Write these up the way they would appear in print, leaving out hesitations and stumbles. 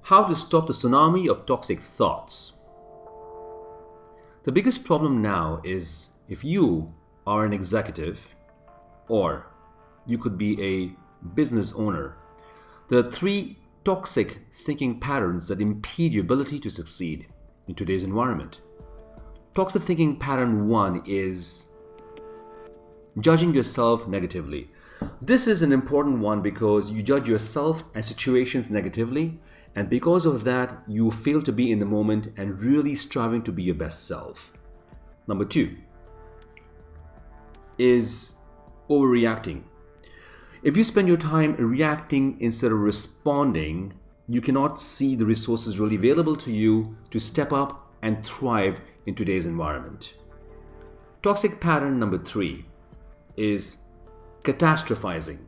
How to stop the tsunami of toxic thoughts. The biggest problem now is if you are an executive or you could be a business owner, there are three toxic thinking patterns that impede your ability to succeed in today's environment. Toxic thinking pattern 1 is judging yourself negatively. This is an important one because you judge yourself and situations negatively, and because of that, you fail to be in the moment and really striving to be your best self. Number 2 is overreacting. If you spend your time reacting instead of responding, you cannot see the resources really available to you to step up and thrive in today's environment. Toxic pattern number 3 is catastrophizing.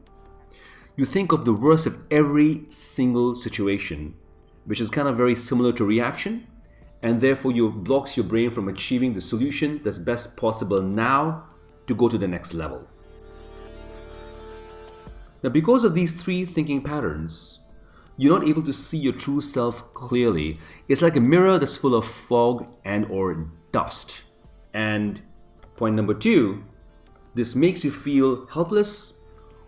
You think of the worst of every single situation, which is kind of very similar to reaction, and therefore you blocks your brain from achieving the solution that's best possible now to go to the next level. Now, because of these three thinking patterns, you're not able to see your true self clearly. It's like a mirror that's full of fog and or dust. And point number 2, this makes you feel helpless,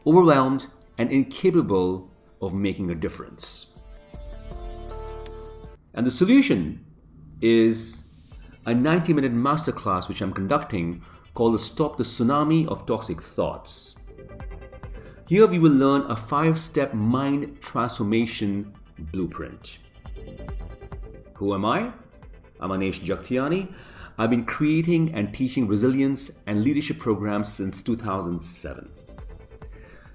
overwhelmed, and incapable of making a difference. And the solution is a 90-minute masterclass which I'm conducting called Stop the Tsunami of Toxic Thoughts. Here we will learn a 5-step mind transformation blueprint. Who am I? I'm Anesh Jagtiani. I've been creating and teaching resilience and leadership programs since 2007.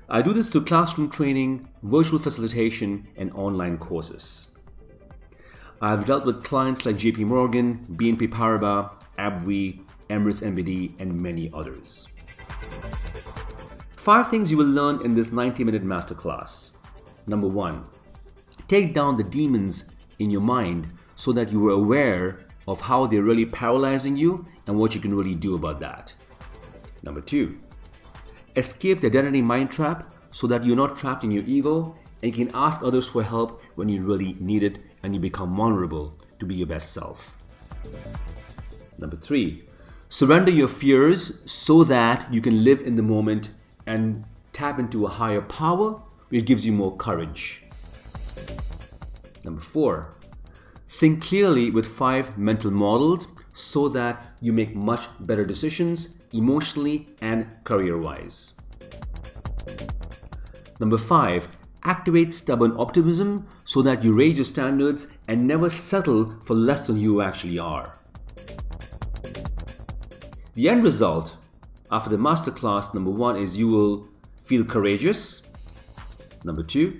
I do this through classroom training, virtual facilitation, and online courses. I've dealt with clients like JP Morgan, BNP Paribas, AbbVie, Emirates NBD, and many others. 5 things you will learn in this 90-minute masterclass. Number 1, take down the demons in your mind so that you are aware of how they're really paralyzing you and what you can really do about that. Number 2, escape the identity mind trap so that you're not trapped in your ego and you can ask others for help when you really need it and you become vulnerable to be your best self. Number 3, surrender your fears so that you can live in the moment and tap into a higher power which gives you more courage. Number 4, think clearly with 5 mental models so that you make much better decisions emotionally and career-wise. Number 5, activate stubborn optimism so that you raise your standards and never settle for less than you actually are. The end result after the masterclass, number 1, is you will feel courageous. Number 2,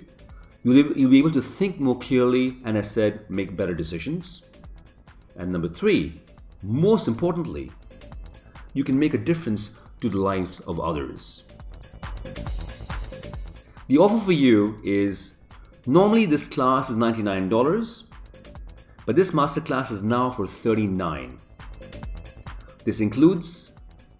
you'll be able to think more clearly and, as said, make better decisions. And number 3, most importantly, you can make a difference to the lives of others. The offer for you is, normally this class is $99, but this masterclass is now for $39. This includes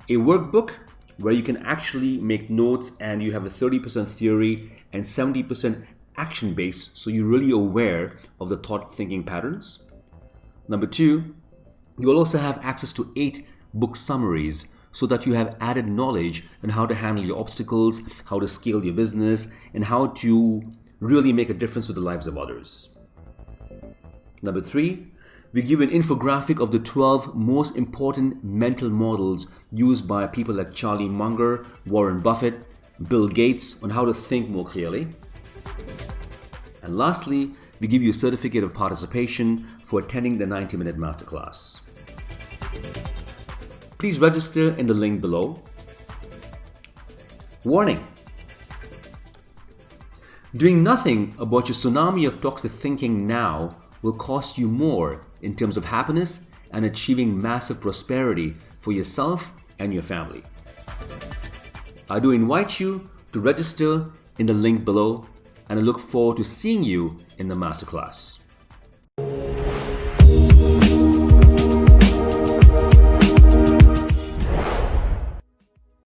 a workbook where you can actually make notes and you have a 30% theory and 70% action base, so you're really aware of the thought thinking patterns. Number 2, you will also have access to 8 book summaries so that you have added knowledge on how to handle your obstacles, how to scale your business, and how to really make a difference to the lives of others. Number 3, we give an infographic of the 12 most important mental models used by people like Charlie Munger, Warren Buffett, Bill Gates on how to think more clearly. And lastly, we give you a certificate of participation for attending the 90-minute masterclass. Please register in the link below. Warning: doing nothing about your tsunami of toxic thinking now will cost you more in terms of happiness and achieving massive prosperity for yourself and your family. I do invite you to register in the link below, and I look forward to seeing you in the masterclass.